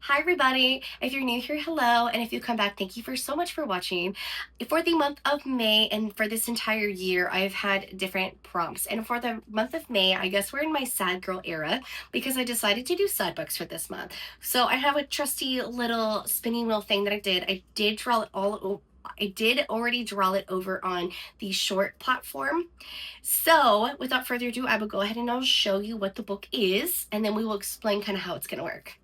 Hi everybody, if you're new here, hello, and if you come back, thank you for so much for watching. For the month of May and for this entire year, I've had different prompts, and for the month of May, I guess we're in my sad girl era because I decided to do sad books for this month. So I have a trusty little spinning wheel thing that I did draw it all. I did already draw it over on the short platform. So without further ado, I will go ahead and I'll show you what the book is, and then we will explain kind of how it's going to work.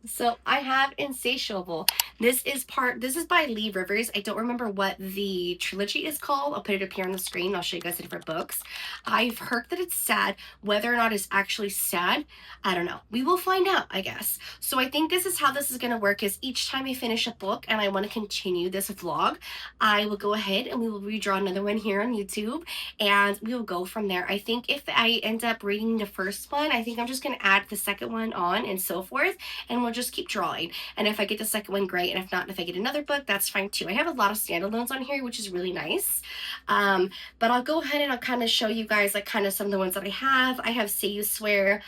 So I have Insatiable. This is by Lee Rivers. I don't remember what the trilogy is called. I'll put it up here on the screen. I'll show you guys the different books. I've heard that it's sad. Whether or not it's actually sad, I don't know. We will find out, I guess. So I think this is how this is going to work is each time I finish a book and I want to continue this vlog, I will go ahead and we will redraw another one here on YouTube and we will go from there. I think if I end up reading the first one, I think I'm just going to add the second one on and so forth, and we'll just keep drawing. And if I get the second one, great. And if not, if I get another book, that's fine too. I have a lot of standalones on here, which is really nice. But I'll go ahead and I'll kind of show you guys like kind of some of the ones that I have. I have Say You Swear.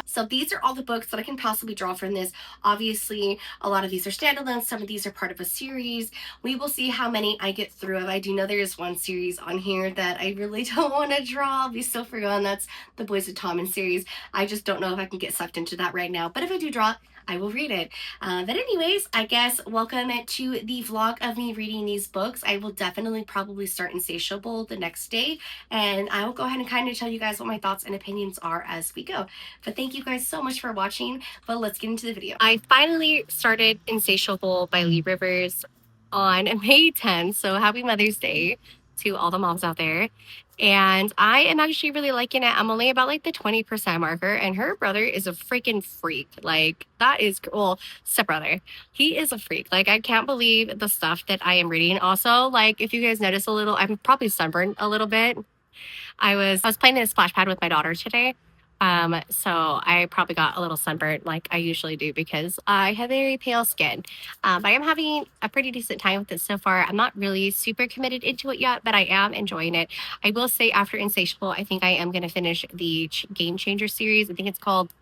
So these are all the books that I can possibly draw from this. Obviously, a lot of these are standalones. Some of these are part of a series. We will see how many I get through of. I do know there is one series on here that I really don't want to draw. I'll be so forgotten. That's the Boys of Tommen series. I just don't know if I can get sucked into that right now. But if I do draw, I will read it. But anyways, I guess welcome to the vlog of me reading these books. I will definitely probably start Insatiable the next day, and I will go ahead and kind of tell you guys what my thoughts and opinions are as we go. But thank you guys so much for watching, but let's get into the video. I finally started Insatiable by Lee Rivers on May 10th, so happy Mother's Day to all the moms out there. And I am actually really liking it. I'm only about like the 20% marker, and her brother is a freaking freak. Like, that is cool. Stepbrother. He is a freak. Like, I can't believe the stuff that I am reading. Also, like, if you guys notice a little, I'm probably sunburned a little bit. I was playing in a splash pad with my daughter today. So I probably got a little sunburnt like I usually do because I have very pale skin. But I am having a pretty decent time with it so far. I'm not really super committed into it yet, but I am enjoying it. I will say after Insatiable, I think I am going to finish the Game Changer series. I think it's called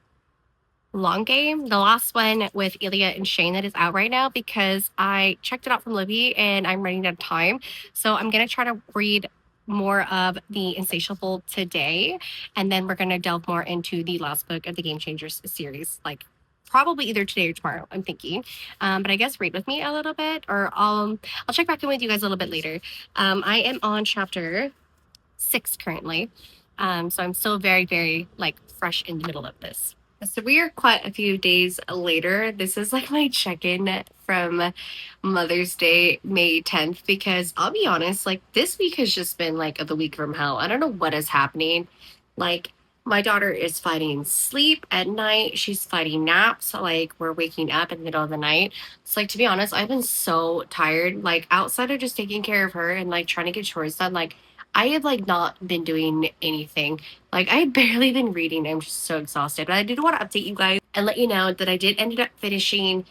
Long Game, the last one with Ilya and Shane that is out right now, because I checked it out from Libby and I'm running out of time. So I'm going to try to read more of the Insatiable today, and then we're going to delve more into the last book of the Game Changers series, like probably either today or tomorrow, I'm thinking. But I guess read with me a little bit, or I'll check back in with you guys a little bit later. I am on chapter 6 currently. So I'm still very, very like fresh in the middle of this. So we are quite a few days later. This is like my check-in from Mother's Day, May 10th, because I'll be honest, like this week has just been like the week from hell. I don't know what is happening. Like my daughter is fighting sleep at night. She's fighting naps. Like we're waking up in the middle of the night. It's like, to be honest, I've been so tired. Like outside of just taking care of her and like trying to get chores done, like I have like not been doing anything. Like I have barely been reading. I'm just so exhausted. But I did want to update you guys and let you know that I did ended up finishing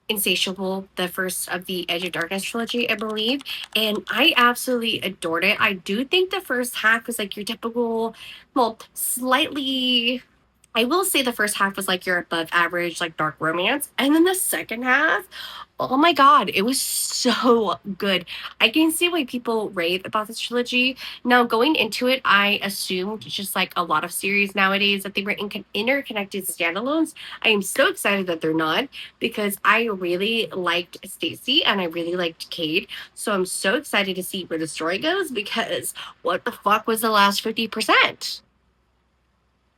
Insatiable, the first of the Edge of Darkness trilogy, I believe. And I absolutely adored it. I do think the first half was like your typical, well, slightly, I will say the first half was like your above average, like dark romance. And then the second half, oh my God, it was so good. I can see why people rave about this trilogy. Now, going into it, I assumed just like a lot of series nowadays that they were interconnected standalones. I am so excited that they're not, because I really liked Stacy and I really liked Cade. So I'm so excited to see where the story goes, because what the fuck was the last 50%?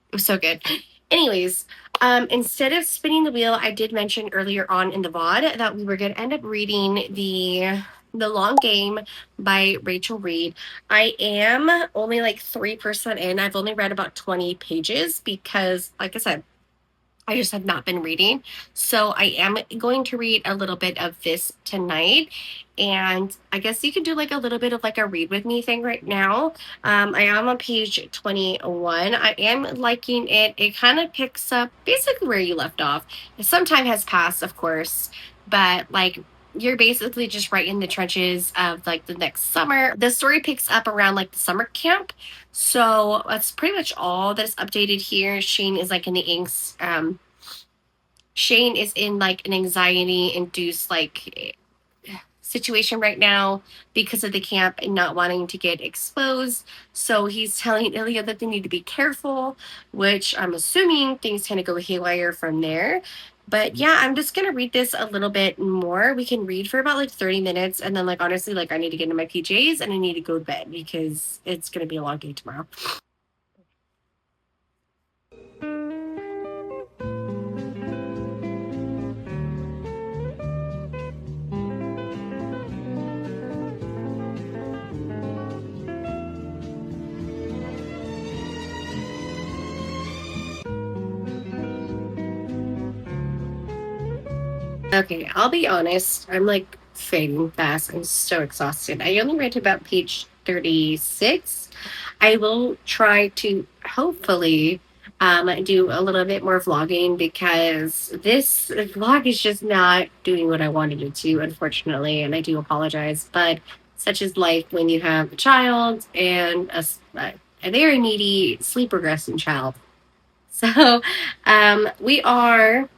It was so good. Anyways, instead of spinning the wheel, I did mention earlier on in the VOD that we were going to end up reading the Long Game by Rachel Reed. I am only like 3% in. I've only read about 20 pages because, like I said, I just have not been reading. So I am going to read a little bit of this tonight. And I guess you could do like a little bit of like a read with me thing right now. I am on page 21. I am liking it. It kind of picks up basically where you left off. Some time has passed, of course, but like you're basically just right in the trenches of like the next summer. The story picks up around like the summer camp. So that's pretty much all that's updated here. Shane is like in the Inks Shane is in like an anxiety induced like situation right now because of the camp and not wanting to get exposed. So he's telling Ilya that they need to be careful, which I'm assuming things kind of go haywire from there. But yeah, I'm just gonna read this a little bit more. We can read for about like 30 minutes, and then like honestly, like I need to get into my PJs and I need to go to bed because it's gonna be a long day tomorrow. Okay, I'll be honest. I'm like fading fast. I'm so exhausted. I only read to about page 36. I will try to hopefully do a little bit more vlogging because this vlog is just not doing what I wanted it to, unfortunately. And I do apologize. But such is life when you have a child and a very needy sleep regressing child. So we are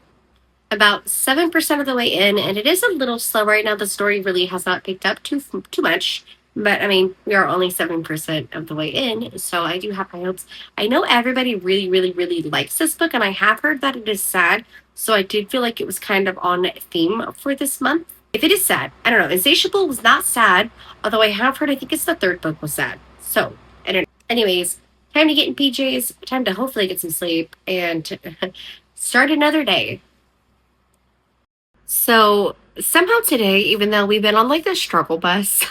about 7% of the way in, and it is a little slow right now. The story really has not picked up too much, but I mean, we are only 7% of the way in, so I do have high hopes. I know everybody really, really, really likes this book, and I have heard that it is sad, so I did feel like it was kind of on theme for this month. If it is sad, I don't know. Insatiable was not sad, although I have heard I think it's the third book was sad. So, I don't know. Anyways, time to get in PJs, time to hopefully get some sleep, and start another day. So somehow today, even though we've been on like the struggle bus,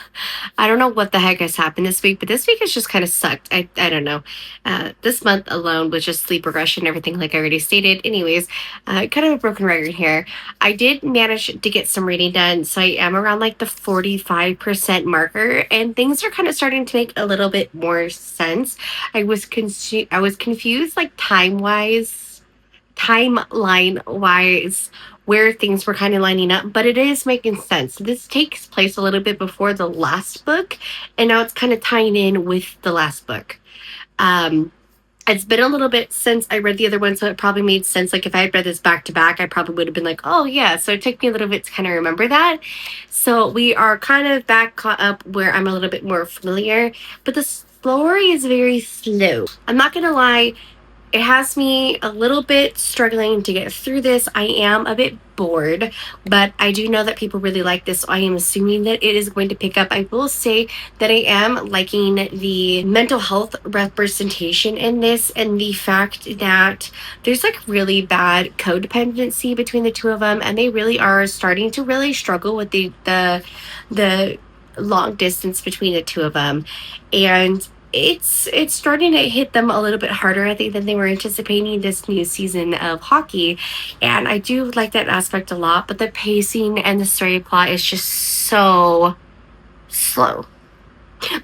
I don't know what the heck has happened this week, but this week has just kind of sucked. I don't know. This month alone was just sleep regression, everything like I already stated. Anyways, kind of a broken record here. I did manage to get some reading done, so I am around like the 45% marker, and things are kind of starting to make a little bit more sense. I was confused like timeline wise where things were kind of lining up, but it is making sense. This takes place a little bit before the last book, and now it's kind of tying in with the last book. It's been a little bit since I read the other one, so it probably made sense. Like if I had read this back to back, I probably would have been like, oh yeah. So it took me a little bit to kind of remember that. So we are kind of back caught up where I'm a little bit more familiar, but the story is very slow. I'm not gonna lie, it has me a little bit struggling to get through this. I am a bit bored, but I do know that people really like this, so I am assuming that it is going to pick up. I will say that I am liking the mental health representation in this, and the fact that there's like really bad codependency between the two of them, and they really are starting to really struggle with the long distance between the two of them. And it's starting to hit them a little bit harder, I think, than they were anticipating this new season of hockey. And I do like that aspect a lot, but the pacing and the story plot is just so slow.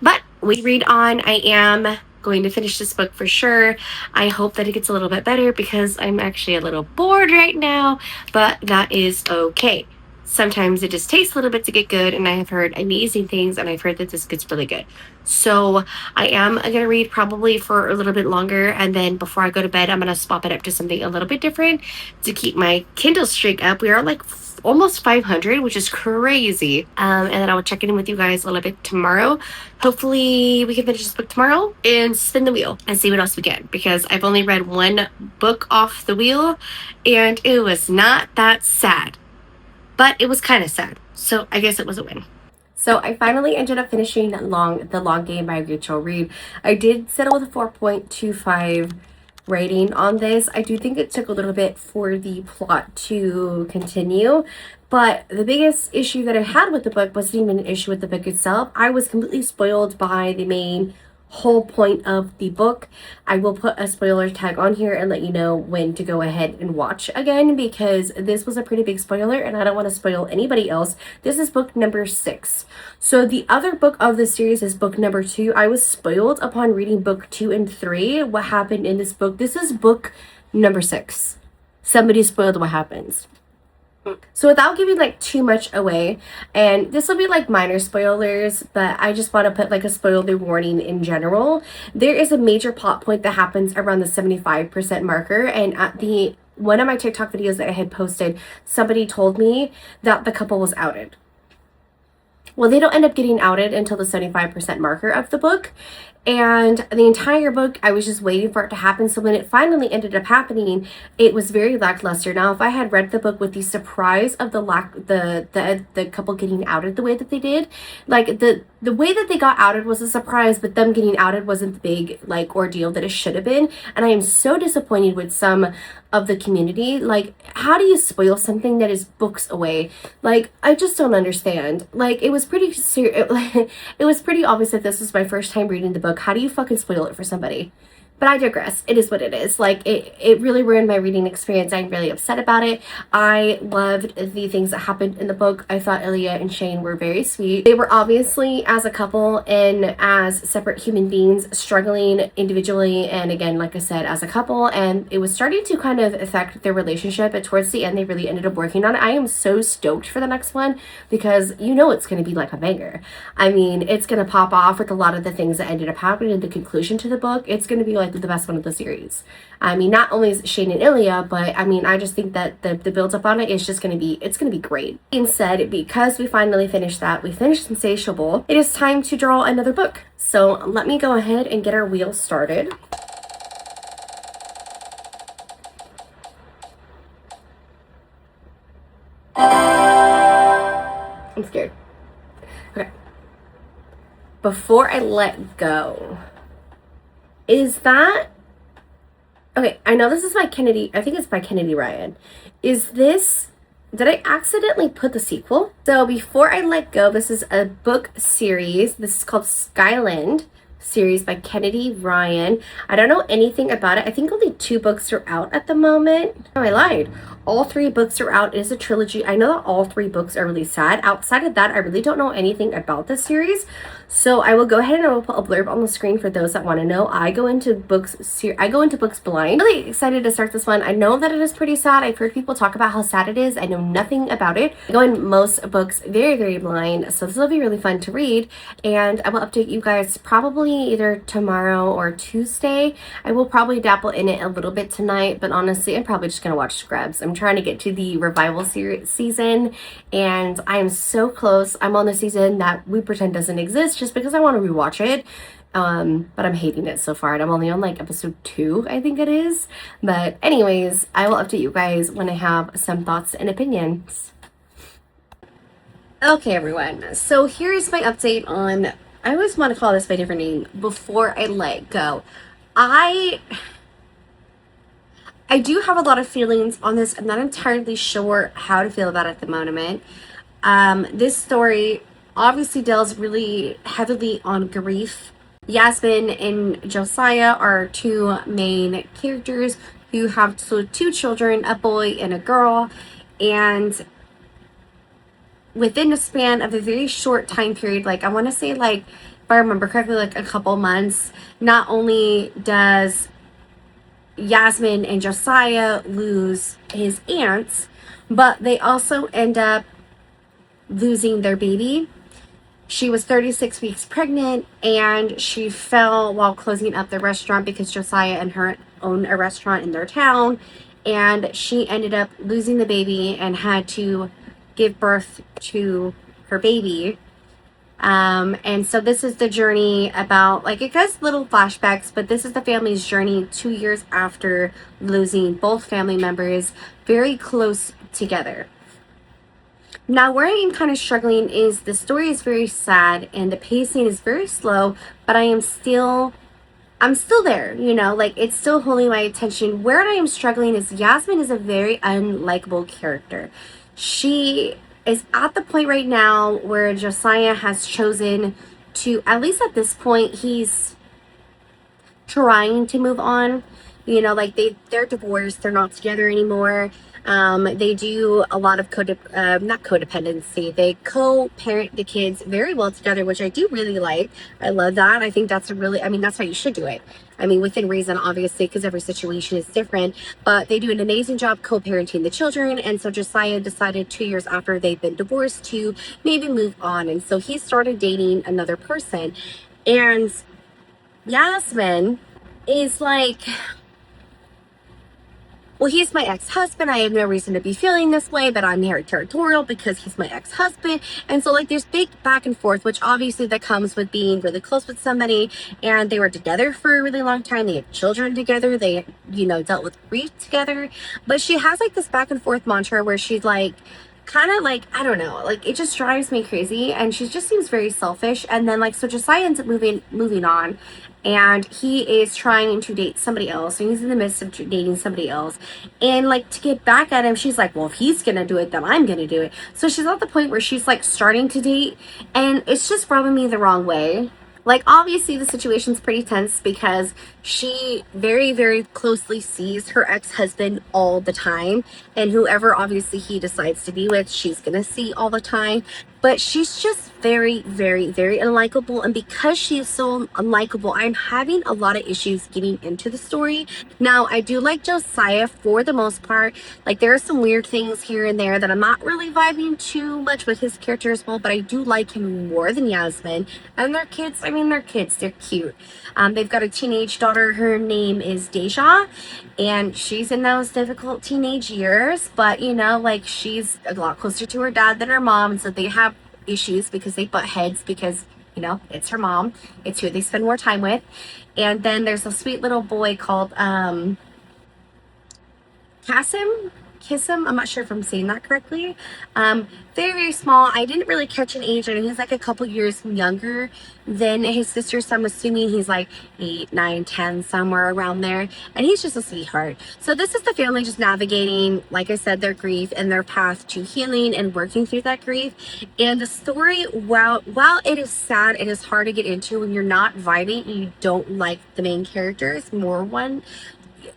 But we read on. I am going to finish this book for sure. I hope that it gets a little bit better because I'm actually a little bored right now, but that is okay. Sometimes it just takes a little bit to get good, and I have heard amazing things, and I've heard that this gets really good. So I am going to read probably for a little bit longer, and then before I go to bed, I'm going to swap it up to something a little bit different to keep my Kindle streak up. We are like almost 500, which is crazy. And then I will check in with you guys a little bit tomorrow. Hopefully we can finish this book tomorrow and spin the wheel and see what else we get, because I've only read one book off the wheel and it was not that sad, but it was kind of sad. So I guess it was a win. So I finally ended up finishing The Long Game by Rachel Reed. I did settle with a 4.25 rating on this. I do think it took a little bit for the plot to continue, but the biggest issue that I had with the book wasn't even an issue with the book itself. I was completely spoiled by the main whole point of the book. I will put a spoiler tag on here and let you know when to go ahead and watch again, because this was a pretty big spoiler and I don't want to spoil anybody else. This is book number 6. So the other book of the series is book number 2. I was spoiled upon reading book 2 and 3 what happened in this book. This is book number 6. Somebody spoiled what happens. So without giving like too much away, and this will be like minor spoilers, but I just want to put like a spoiler warning in general. There is a major plot point that happens around the 75% marker, and at the one of my TikTok videos that I had posted, somebody told me that the couple was outed. Well, they don't end up getting outed until the 75% marker of the book. And the entire book, I was just waiting for it to happen. So when it finally ended up happening, it was very lackluster. Now, if I had read the book with the surprise of the couple getting outed the way that they did, like the way that they got outed was a surprise, but them getting outed wasn't the big like ordeal that it should have been. And I am so disappointed with some of the community. Like, how do you spoil something that is books away? Like, I just don't understand. Like, it was pretty it was pretty obvious that this was my first time reading the book. How do you fucking spoil it for somebody? But I digress. It is what it is. Like, it really ruined my reading experience. I'm really upset about it. I loved the things that happened in the book. I thought Ilya and Shane were very sweet. They were obviously, as a couple and as separate human beings, struggling individually and, again, like I said, as a couple. And it was starting to kind of affect their relationship. But towards the end, they really ended up working on it. I am so stoked for the next one because you know it's going to be like a banger. I mean, it's going to pop off with a lot of the things that ended up happening in the conclusion to the book. It's going to be like the best one of the series. I mean, not only is Shane and Ilya, but I mean, I just think that the build up on it is just it's going to be great. Being said, because we finally finished that, we finished Insatiable, it is time to draw another book. So let me go ahead and get our wheel started. I'm scared. Okay. Before I Let Go. Is that... Okay, I know this is by Kennedy. I think it's by Kennedy Ryan. Is this... Did I accidentally put the sequel? So Before I Let Go, this is a book series. This is called Skyland series by Kennedy Ryan. I don't know anything about it. I think only 2 books are out at the moment. Oh, I lied. All 3 books are out. It is a trilogy. I know that all 3 books are really sad. Outside of that, I really don't know anything about this series. So I will go ahead and I will put a blurb on the screen for those that want to know. I go into books blind. Really excited to start this one. I know that it is pretty sad. I've heard people talk about how sad it is. I know nothing about it. I go in most books very, very blind. So this will be really fun to read. And I will update you guys probably either tomorrow or Tuesday. I will probably dabble in it a little bit tonight, but honestly, I'm probably just going to watch Scrubs. I'm trying to get to the revival season, and I am so close. I'm on the season that we pretend doesn't exist just because I want to rewatch it. But I'm hating it so far, and I'm only on like episode 2, I think it is. But anyways, I will update you guys when I have some thoughts and opinions. Okay, everyone. So here's my update on, I always want to call this by a different name, Before I Let Go. I do have a lot of feelings on this. I'm not entirely sure how to feel about it at the moment. This story obviously deals really heavily on grief. Yasmin and Josiah are 2 main characters who have 2 children, a boy and a girl, and within the span of a very short time period, like I want to say, like, if I remember correctly, like a couple months, not only does Yasmin and Josiah lose his aunts, but they also end up losing their baby. She was 36 weeks pregnant, and she fell while closing up the restaurant because Josiah and her own a restaurant in their town, and she ended up losing the baby and had to give birth to her baby. And so this is the journey about, like, it goes little flashbacks, but this is the family's journey 2 years after losing both family members very close together. Now, where I am kind of struggling is the story is very sad and the pacing is very slow, but I'm still there, you know, like it's still holding my attention. Where I am struggling is Yasmin is a very unlikable character. She is at the point right now where Josiah has chosen to, at least at this point, he's trying to move on. You know, like they're divorced, they're not together anymore. They do a lot of not codependency. They co-parent the kids very well together, which I do really like. I love that. I think that's that's how you should do it. I mean, within reason, obviously, because every situation is different, but they do an amazing job co-parenting the children. And so Josiah decided 2 years after they've been divorced to maybe move on. And so he started dating another person. And Yasmin is like, well, he's my ex-husband. I have no reason to be feeling this way, but I'm very territorial because he's my ex-husband. And so like there's big back and forth, which obviously that comes with being really close with somebody. And they were together for a really long time. They had children together. They, dealt with grief together. But she has like this back and forth mantra where she's like, kind of like, I don't know, like it just drives me crazy, and she just seems very selfish. And then like, so Josiah ends up moving on, and he is trying to date somebody else, and he's in the midst of dating somebody else. And like, to get back at him, she's like, well, if he's gonna do it, then I'm gonna do it. So she's at the point where she's like starting to date, and it's just rubbing me the wrong way. Like, obviously the situation's pretty tense because she very, very closely sees her ex-husband all the time, and whoever obviously he decides to be with, she's gonna see all the time. But she's just very, very, very unlikable. And because she's so unlikable, I'm having a lot of issues getting into the story. Now, I do like Josiah for the most part. Like, there are some weird things here and there that I'm not really vibing too much with his character as well, but I do like him more than Yasmin. And their kids, I mean, they're kids, they're cute. They've got a teenage daughter. Her name is Deja, and she's in those difficult teenage years, but like, she's a lot closer to her dad than her mom, and so they have issues because they butt heads because it's her mom, it's who they spend more time with. And then there's a sweet little boy called Kasim, Kissim. I'm not sure if I'm saying that correctly. Very, very small. I didn't really catch an age. I mean, he's like a couple years younger than his sister, so I'm assuming he's like 8, 9, 10, somewhere around there. And he's just a sweetheart. So this is the family just navigating, like I said, their grief and their path to healing and working through that grief. And the story, while it is sad, it is hard to get into when you're not vibing and you don't like the main characters more one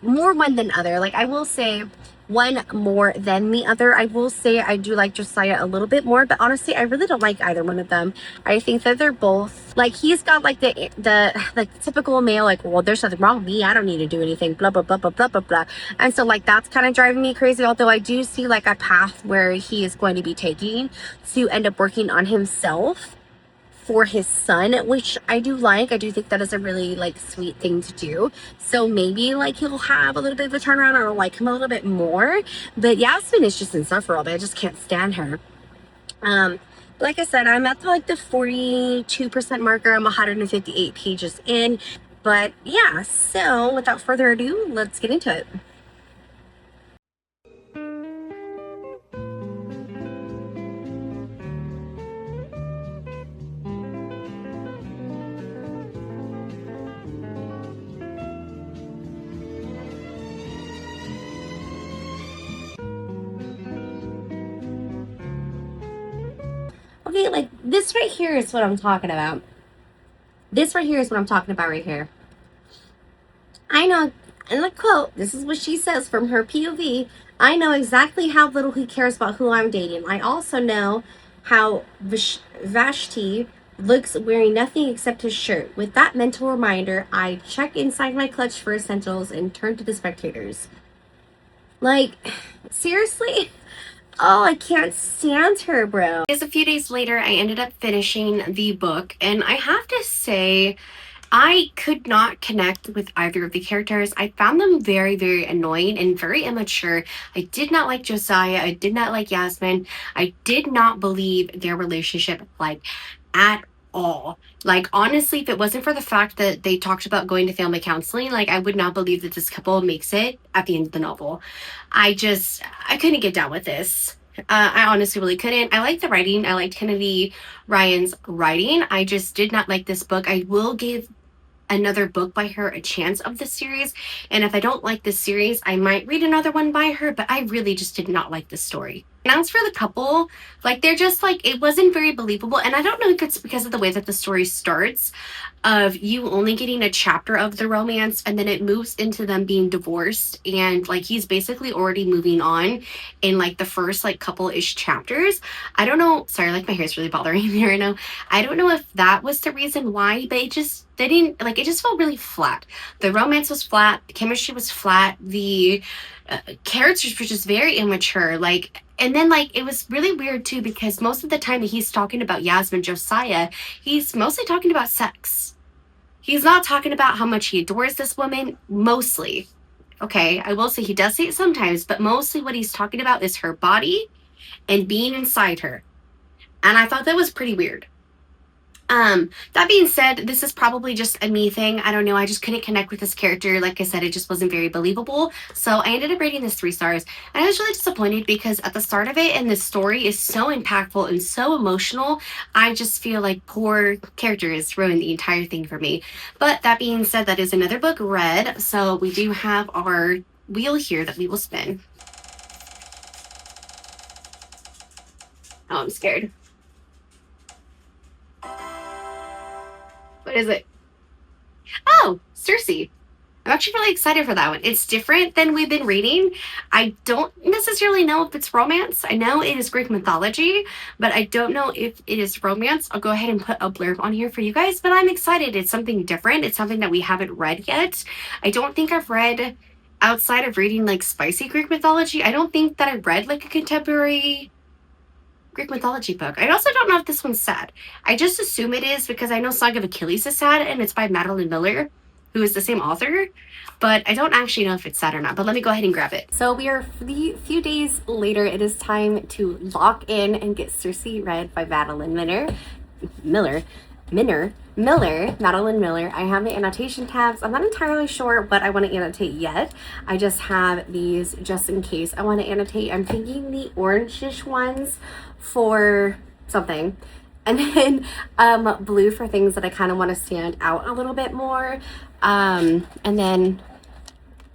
than other. Like, I will say one more than the other. I will say I do like Josiah a little bit more, but honestly, I really don't like either one of them. I think that they're both like, he's got like the like typical male, like, well, there's nothing wrong with me, I don't need to do anything, blah blah blah blah blah blah blah. And so like, that's kind of driving me crazy. Although I do see like a path where he is going to be taking to end up working on himself for his son, which I do like. I do think that is a really like sweet thing to do. So maybe like he'll have a little bit of a turnaround, or I'll like him a little bit more. But Yasmin is just insufferable. I just can't stand her. Like I said, I'm at the 42% marker. I'm 158 pages in. But yeah, so without further ado, let's get into it. Okay, like this right here is what I'm talking about. This right here is what I'm talking about right here. I know, and the quote, this is what she says from her POV: I know exactly how little he cares about who I'm dating. I also know how Vashti looks wearing nothing except his shirt. With that mental reminder, I check inside my clutch for essentials and turn to the spectators. Like, seriously? Oh, I can't stand her, bro. Just a few days later, I ended up finishing the book, and I have to say, I could not connect with either of the characters. I found them very, very annoying and very immature. I did not like Josiah. I did not like Yasmin. I did not believe their relationship, like, at all. Like, honestly, if it wasn't for the fact that they talked about going to family counseling, like, I would not believe that this couple makes it at the end of the novel. I couldn't get down with this. I honestly really couldn't. I liked the writing. I liked Kennedy Ryan's writing. I just did not like this book. I will give another book by her a chance of this series, and if I don't like this series, I might read another one by her, but I really just did not like this story. And as for the couple, like, they're just like, it wasn't very believable. And I don't know if it's because of the way that the story starts, of you only getting a chapter of the romance, and then it moves into them being divorced, and like, he's basically already moving on in like the first like couple-ish chapters. I don't know, sorry, like my hair's really bothering me right now. I don't know if that was the reason why, but it just didn't, like, it just felt really flat. The romance was flat, the chemistry was flat, the characters were just very immature. Like, and then like, it was really weird too, because most of the time that he's talking about Yasmin Josiah, he's mostly talking about sex. He's not talking about how much he adores this woman, mostly. Okay, I will say he does say it sometimes, but mostly what he's talking about is her body and being inside her. And I thought that was pretty weird. That being said, this is probably just a me thing. I don't know. I just couldn't connect with this character. Like I said, it just wasn't very believable. So I ended up rating this 3 stars. And I was really disappointed because at the start of it, and the story is so impactful and so emotional, I just feel like poor characters ruined the entire thing for me. But that being said, that is another book read. So we do have our wheel here that we will spin. Oh, I'm scared. What is it? Oh, Circe. I'm actually really excited for that one. It's different than we've been reading. I don't necessarily know if it's romance. I know it is Greek mythology, but I don't know if it is romance. I'll go ahead and put a blurb on here for you guys, but I'm excited. It's something different. It's something that we haven't read yet. I don't think I've read, outside of reading like spicy Greek mythology, I don't think that I read like a contemporary Greek mythology book. I also don't know if this one's sad. I just assume it is because I know Song of Achilles is sad and it's by Madeline Miller, who is the same author, but I don't actually know if it's sad or not. But let me go ahead and grab it. So we are a few days later. It is time to lock in and get Circe read by Madeline Miller. Madeline Miller. I have the annotation tabs. I'm not entirely sure what I want to annotate yet. I just have these just in case I want to annotate. I'm thinking the orangish ones for something, and then blue for things that I kind of want to stand out a little bit more, and then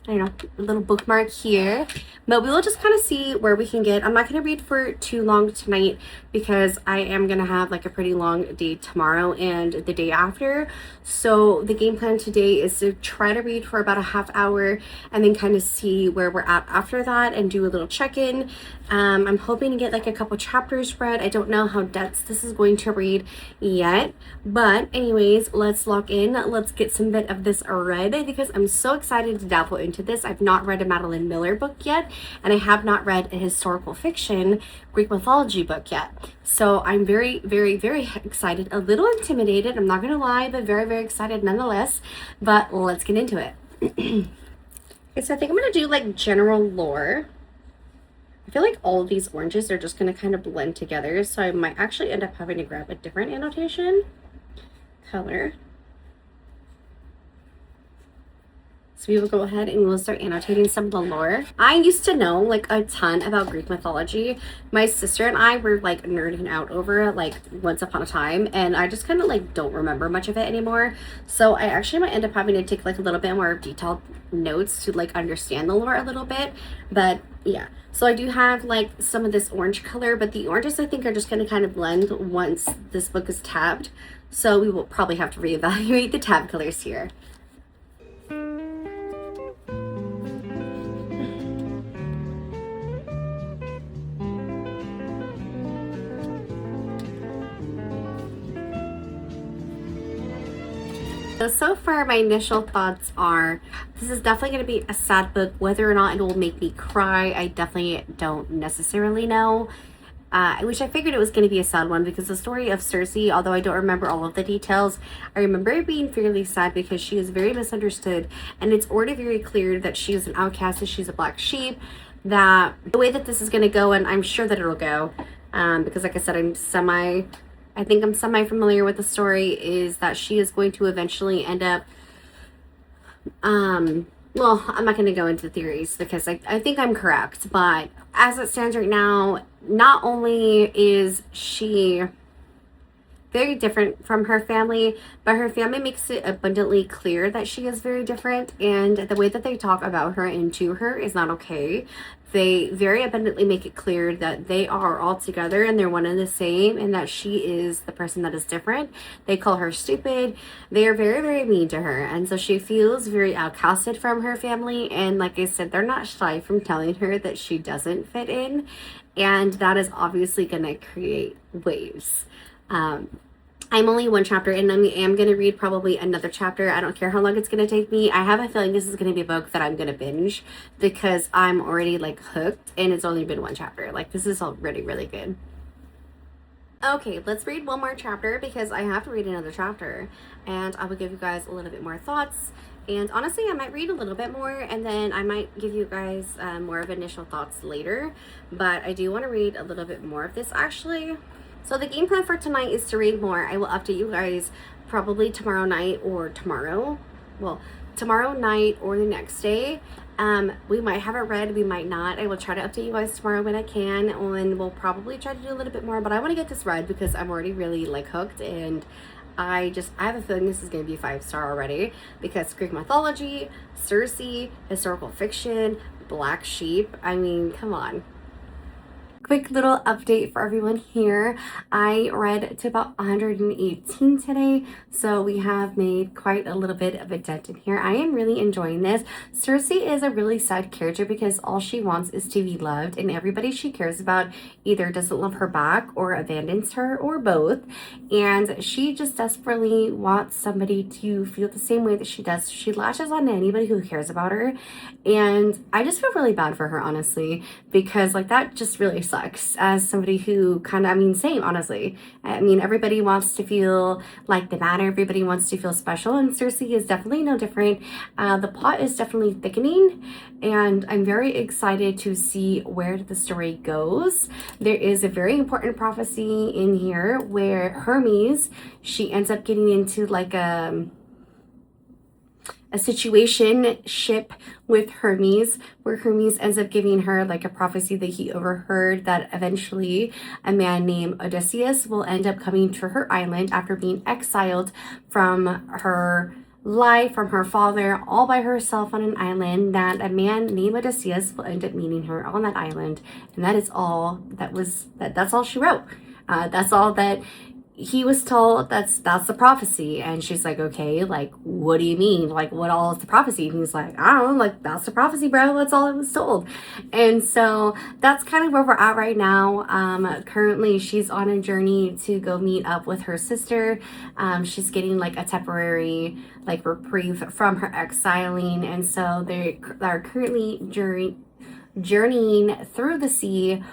I don't know, a little bookmark here. But we will just kind of see where we can get. I'm not going to read for too long tonight because I am going to have like a pretty long day tomorrow and the day after. So the game plan today is to try to read for about a half hour and then kind of see where we're at after that and do a little check-in. I'm hoping to get like a couple chapters read. I don't know how dense this is going to read yet. But anyways, let's lock in. Let's get some bit of this read because I'm so excited to dabble into this. I've not read a Madeline Miller book yet, and I have not read a historical fiction Greek mythology book yet. So I'm very, very, very excited, a little intimidated, I'm not gonna lie, but very, very excited nonetheless. But let's get into it. Okay, so I think I'm gonna do like general lore. I feel like all of these oranges are just gonna kind of blend together, so I might actually end up having to grab a different annotation color. So we will go ahead and we'll start annotating some of the lore. I used to know like a ton about Greek mythology. My sister and I were like nerding out over it like once upon a time, and I just kind of like don't remember much of it anymore. So I actually might end up having to take like a little bit more detailed notes to like understand the lore a little bit. But yeah, so I do have like some of this orange color, but the oranges I think are just going to kind of blend once this book is tabbed. So we will probably have to reevaluate the tab colors here. So far, my initial thoughts are this is definitely going to be a sad book. Whether or not it will make me cry, I definitely don't necessarily know. Which I figured it was going to be a sad one because the story of Circe, although I don't remember all of the details, I remember it being fairly sad because she is very misunderstood, and it's already very clear that she is an outcast, that she's a black sheep, that the way that this is going to go, and I'm sure that it'll go, because like I said, I think I'm semi-familiar with the story, is that she is going to eventually end up, well, I'm not going to go into theories because I think I'm correct, but as it stands right now, not only is she very different from her family, but her family makes it abundantly clear that she is very different, and the way that they talk about her and to her is not okay. They very abundantly make it clear that they are all together and they're one and the same, and that she is the person that is different. They call her stupid. They are very, very mean to her, and so she feels very outcasted from her family. And like I said, they're not shy from telling her that she doesn't fit in, and that is obviously going to create waves. I'm only one chapter in. I am going to read probably another chapter. I don't care how long it's going to take me. I have a feeling this is going to be a book that I'm going to binge because I'm already like hooked, and it's only been one chapter. Like, this is already really good. Okay, let's read one more chapter because I have to read another chapter, and I will give you guys a little bit more thoughts. And honestly, I might read a little bit more, and then I might give you guys more of initial thoughts later. But I do want to read a little bit more of this actually. So the game plan for tonight is to read more. I will update you guys probably tomorrow night or tomorrow. Well, tomorrow night or the next day. We might have it read, we might not. I will try to update you guys tomorrow when I can, and we'll probably try to do a little bit more. But I want to get this read because I'm already really like hooked, and I have a feeling this is going to be 5-star already because Greek mythology, Circe, historical fiction, black sheep. I mean, come on. Quick little update for everyone here. I read to about 118 today, so we have made quite a little bit of a dent in here. I am really enjoying this. Circe is a really sad character because all she wants is to be loved, and everybody she cares about either doesn't love her back or abandons her or both. And she just desperately wants somebody to feel the same way that she does. She lashes on anybody who cares about her, and I just feel really bad for her, honestly, because like that just really sucks as somebody who kind of, I mean, same, honestly. I mean, everybody wants to feel like they matter, everybody wants to feel special, and Circe is definitely no different. The plot is definitely thickening, and I'm very excited to see where the story goes. There is a very important prophecy in here where Hermes, she ends up getting into like a situation ship with Hermes, where Hermes ends up giving her like a prophecy that he overheard that eventually a man named Odysseus will end up coming to her island after being exiled from her life, from her father, all by herself on an island, that a man named Odysseus will end up meeting her on that island. And that is all that's all she wrote. That's all that he was told. That's the prophecy. And she's like, okay, like, what do you mean? Like, what all is the prophecy? And he's like, I don't know, like, that's the prophecy, bro. That's all I was told. And so that's kind of where we're at right now. Currently she's on a journey to go meet up with her sister. She's getting like a temporary like reprieve from her exiling, and so they are currently journeying through the sea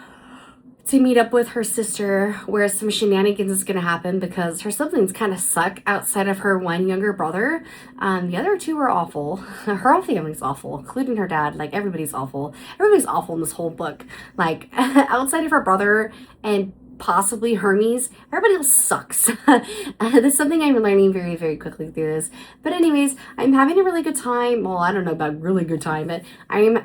to meet up with her sister, where some shenanigans is going to happen because her siblings kind of suck outside of her one younger brother. The other two are awful. Her whole family's awful, including her dad. Like, everybody's awful. Everybody's awful in this whole book. Like, outside of her brother and possibly Hermes, everybody else sucks. That's something I'm learning very, very quickly through this. But anyways, I'm having a really good time. Well, I don't know about really good time, but I'm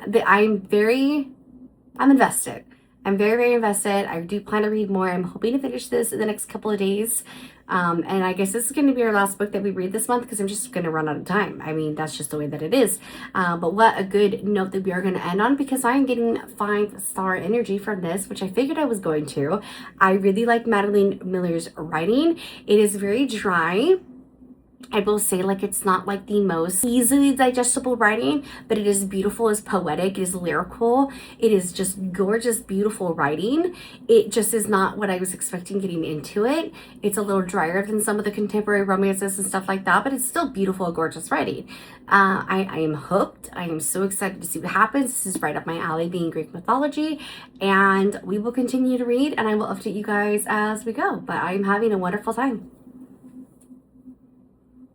invested. I'm very, very invested. I do plan to read more. I'm hoping to finish this in the next couple of days. And I guess this is going to be our last book that we read this month because I'm just going to run out of time. I mean, that's just the way that it is. But what a good note that we are going to end on, because I'm getting 5-star energy from this, which I figured I was going to. I really like Madeline Miller's writing. It is very dry. I will say, like, it's not like the most easily digestible writing, but it is beautiful, it's poetic, it is lyrical, it is just gorgeous, beautiful writing. It just is not what I was expecting getting into it. It's a little drier than some of the contemporary romances and stuff like that, but it's still beautiful, gorgeous writing. I am hooked. I am so excited to see what happens. This is right up my alley, being Greek mythology, and we will continue to read, and I will update you guys as we go, but I'm having a wonderful time.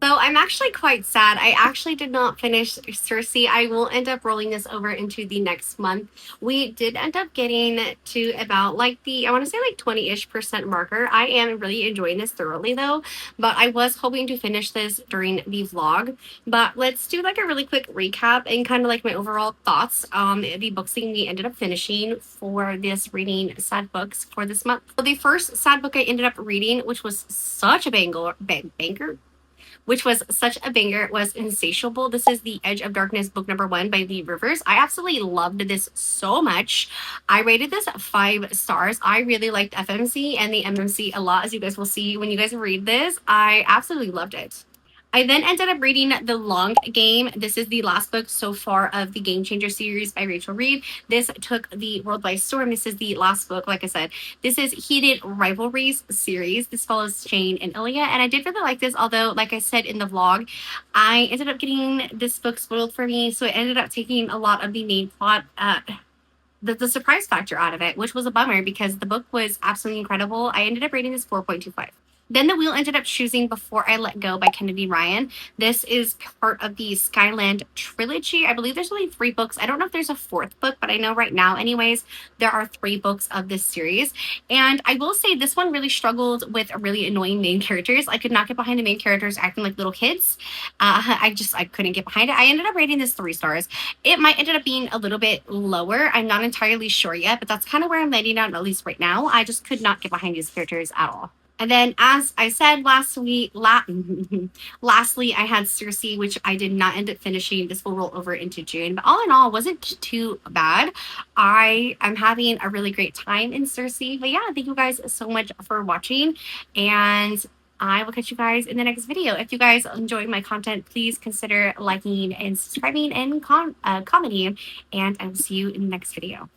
So I'm actually quite sad. I actually did not finish Circe. I will end up rolling this over into the next month. We did end up getting to about like I want to say like 20-ish% marker. I am really enjoying this thoroughly though, but I was hoping to finish this during the vlog. But let's do like a really quick recap and kind of like my overall thoughts on the books that we ended up finishing for this reading sad books for this month. So the first sad book I ended up reading, which was such a banger, was Insatiable. This is The Edge of Darkness, book number 1 by Lee Rivers. I absolutely loved this so much. I rated this 5 stars. I really liked FMC and the MMC a lot, as you guys will see when you guys read this. I absolutely loved it. I then ended up reading The Long Game. This is the last book so far of the Game Changer series by Rachel Reed. This took the world by storm. This is the last book, like I said. This is Heated Rivalries series. This follows Shane and Ilya, and I did really like this, although, like I said in the vlog, I ended up getting this book spoiled for me, so it ended up taking a lot of the main plot the surprise factor out of it, which was a bummer because the book was absolutely incredible. I ended up rating this 4.25. Then The Wheel ended up choosing Before I Let Go by Kennedy Ryan. This is part of the Skyland trilogy. I believe there's only 3 books. I don't know if there's a 4th book, but I know right now, anyways, there are 3 books of this series. And I will say this one really struggled with really annoying main characters. I could not get behind the main characters acting like little kids. I couldn't get behind it. I ended up rating this 3 stars. It might ended up being a little bit lower. I'm not entirely sure yet, but that's kind of where I'm landing at least right now. I just could not get behind these characters at all. And then, as I said last week, lastly, I had Circe, which I did not end up finishing. This will roll over into June, but all in all, wasn't too bad. I am having a really great time in Circe. But yeah, thank you guys so much for watching, and I will catch you guys in the next video. If you guys enjoyed my content, please consider liking and subscribing and commenting, and I will see you in the next video.